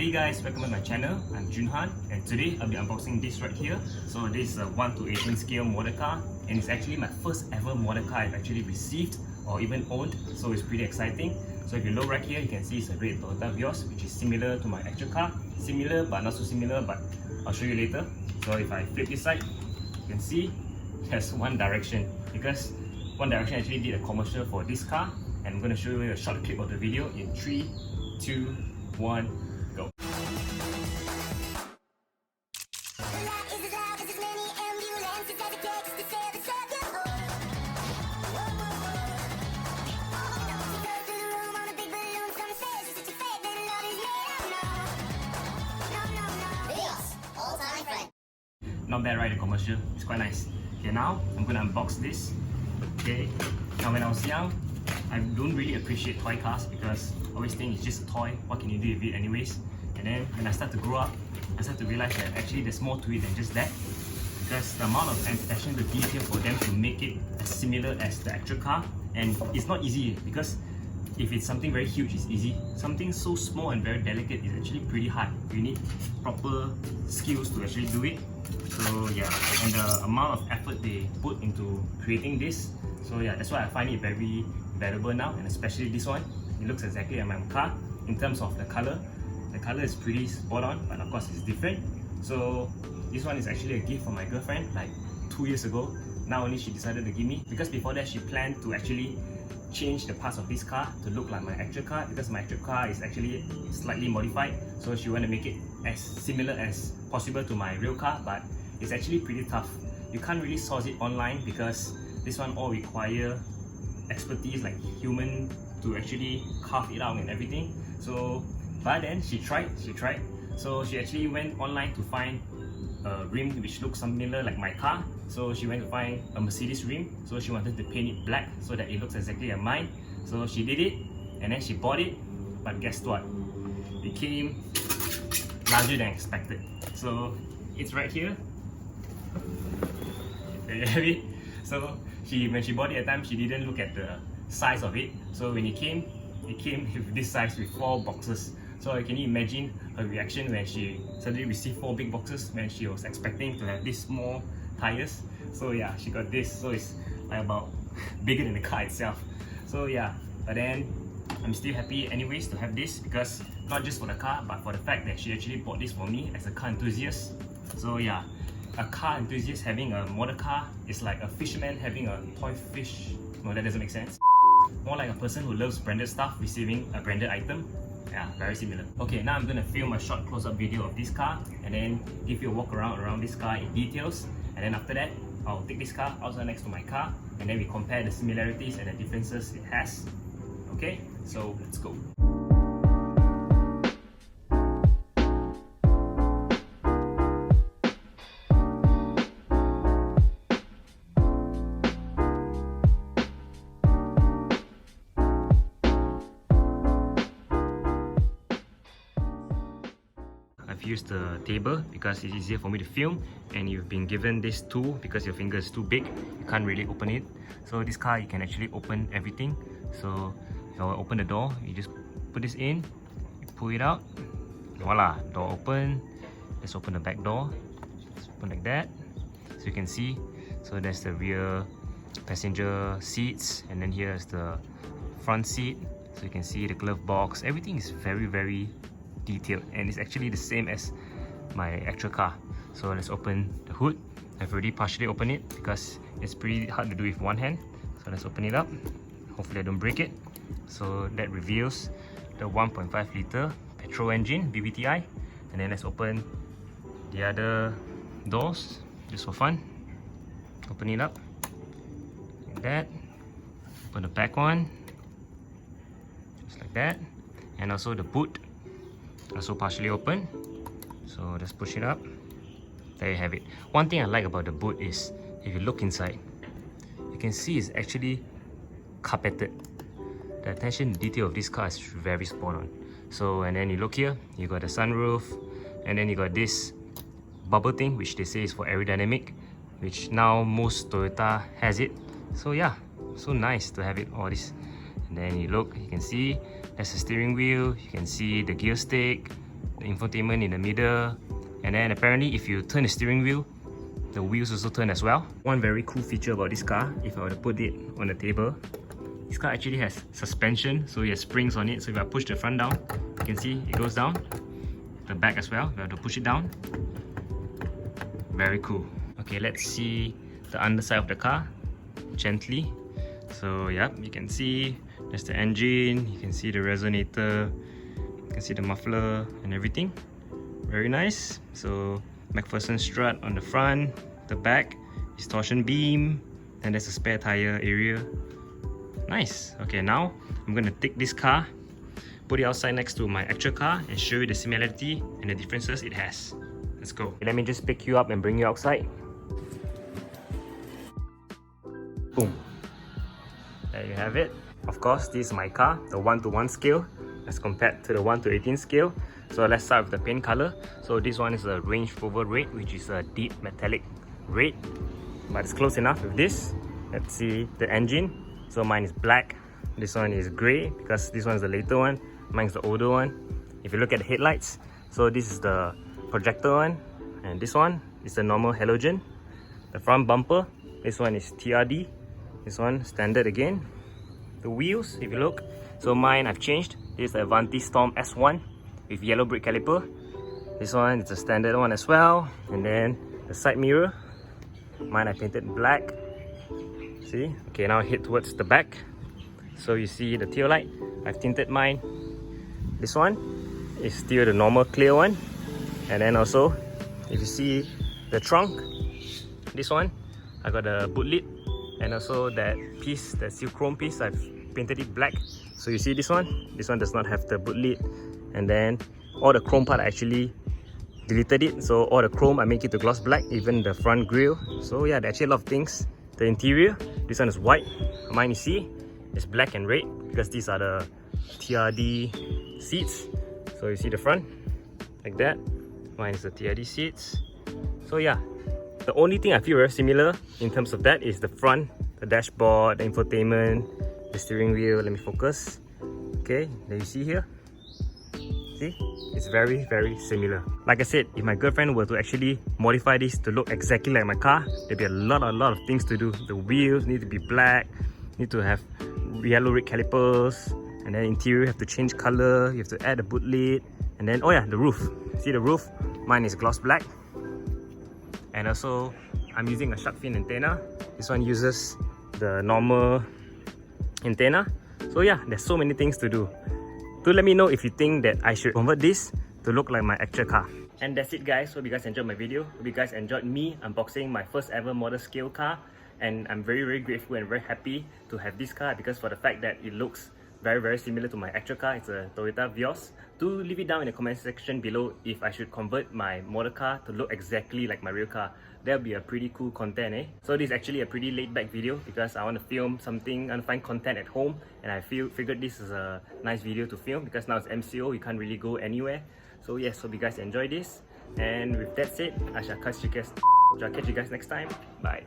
Hey guys, welcome to my channel. I'm Junhan and today I'll be unboxing this right here. So this is a 1:18 scale model car and it's actually my first ever model car I've actually received or even owned, so it's pretty exciting. So if you look right here, you can see it's a red Toyota Vios, which is similar to my actual car. Similar but not so similar, but I'll show you later. So if I flip this side, you can see there's one direction because One Direction actually did a commercial for this car, and I'm going to show you a short clip of the video in 3, 2, 1, go. Not bad, right? The commercial, it's quite nice. Okay, now I'm gonna unbox this. Okay, now when I was young, I don't really appreciate toy cars because I always think it's just a toy. What can you do with it anyways? And then when I start to grow up, I start to realize that actually there's more to it than just that. Because the amount of attention to detail for them to make it as similar as the actual car, and it's not easy because if it's something very huge, it's easy. Something so small and very delicate is actually pretty hard. You need proper skills to actually do it. So yeah, and the amount of effort they put into creating this. So yeah, that's why I find it very valuable now, and especially this one. It looks exactly like my car in terms of the color. The color is pretty spot on, but of course it's different. So this one is actually a gift from my girlfriend like 2 years ago. Now only she decided to give me, because before that she planned to actually change the parts of this car to look like my actual car, because my actual car is actually slightly modified. So she want to make it as similar as possible to my real car, but it's actually pretty tough. You can't really source it online because this one all require expertise like human to actually carve it out and everything. So but then she tried. So she actually went online to find a rim which looks similar like my car. So she went to find a Mercedes rim, so she wanted to paint it black so that it looks exactly like mine. So she did it and then she bought it, but guess what? It came larger than expected. So it's right here. Very heavy. So when she bought it at the time, she didn't look at the size of it. So when it came with this size with 4 boxes. So can you imagine her reaction when she suddenly received 4 big boxes when she was expecting to have these small tires? So yeah, she got this. So it's like about bigger than the car itself. So yeah, but then I'm still happy anyways to have this, because not just for the car, but for the fact that she actually bought this for me as a car enthusiast. So yeah, a car enthusiast having a model car is like a fisherman having a toy fish. No, that doesn't make sense. More like a person who loves branded stuff receiving a branded item. Yeah, very similar. Okay, now I'm gonna film a short close-up video of this car and then give you a walk around this car in details. And then after that, I'll take this car outside next to my car and then we compare the similarities and the differences it has. Okay, so let's go. I've used the table because it's easier for me to film, and you've been given this tool because your finger is too big, you can't really open it. So this car, you can actually open everything. So if I open the door, you just put this in, you pull it out, voila, door open. Let's open the back door. Let's open like that, so you can see. So there's the rear passenger seats, and then here's the front seat, so you can see the glove box. Everything is very detailed, and it's actually the same as my actual car. So let's open the hood. I've already partially opened it because it's pretty hard to do with one hand. So let's open it up. Hopefully I don't break it. So that reveals the 1.5 liter petrol engine BBTI. And then let's open the other doors just for fun. Open it up like that. Open the back one just like that, and also the boot also partially open. So let's push it up. There you have it. One thing I like about the boot is if you look inside, you can see it's actually carpeted. The attention to detail of this car is very spot on. So, and then you look here, you got the sunroof, and then you got this bubble thing which they say is for aerodynamic, which now most Toyota has it. So yeah, so nice to have it all this. And then you look, you can see that's the steering wheel, you can see the gear stick, the infotainment in the middle, and then apparently if you turn the steering wheel, the wheels also turn as well. One very cool feature about this car, if I were to put it on the table, this car actually has suspension, so it has springs on it. So if I push the front down, you can see it goes down. The back as well, if I have to push it down. Very cool. Okay, let's see the underside of the car gently. So yeah, you can see there's the engine, you can see the resonator, you can see the muffler and everything. Very nice. So McPherson strut on the front, the back is torsion beam, and there's a spare tire area. Nice. Okay, now I'm gonna take this car, put it outside next to my actual car, and show you the similarity and the differences it has. Let's go. Let me just pick you up and bring you outside. Boom. There you have it. Of course, this is my car, the 1:1 scale as compared to the 1:18 scale. So let's start with the paint color. So this one is a Range Rover red, which is a deep metallic red, but it's close enough with this. Let's see the engine. So mine is black, this one is grey because this one is the later one, mine's the older one. If you look at the headlights, so this is the projector one, and this one is the normal halogen. The front bumper, this one is TRD, this one standard again. The wheels, if you look, so mine I've changed. This is the Avanti Storm S1 with yellow brake caliper. This one is a standard one as well. And then the side mirror, mine I painted black. See? Okay, now I head towards the back. So you see the tail light, I've tinted mine. This one is still the normal clear one. And then also, if you see the trunk, this one, I got a boot lid. And also that piece, that steel chrome piece, I've painted it black. So you see this one does not have the boot lid. And then all the chrome part I actually deleted it. So all the chrome I make it to gloss black, even the front grille. So yeah, there are actually a lot of things. The interior, this one is white. Mine you see is black and red because these are the TRD seats. So you see the front like that. Mine is the TRD seats. So yeah, the only thing I feel very similar in terms of that is the front, the dashboard, the infotainment, the steering wheel. Let me focus. Okay, there you see here. See? It's very, very similar. Like I said, if my girlfriend were to actually modify this to look exactly like my car, there'd be a lot of things to do. The wheels need to be black, need to have yellow red calipers, and then interior you have to change color, you have to add a boot lid, and then, oh yeah, the roof. See the roof? Mine is gloss black. And also, I'm using a shark fin antenna. This one uses the normal antenna. So yeah, there's so many things to do. Do let me know if you think that I should convert this to look like my actual car. And that's it guys, hope you guys enjoyed my video. Hope you guys enjoyed me unboxing my first ever model scale car. And I'm very grateful and very happy to have this car because for the fact that it looks very similar to my actual car. It's a Toyota Vios. Do leave it down in the comment section below if I should convert my model car to look exactly like my real car. That'll be a pretty cool content, eh? So this is actually a pretty laid back video because I want to film something, I want to find content at home, and I figured this is a nice video to film because now it's MCO, you can't really go anywhere. So yes, hope you guys enjoy this. And with that said, I shall catch you guys next time. Bye.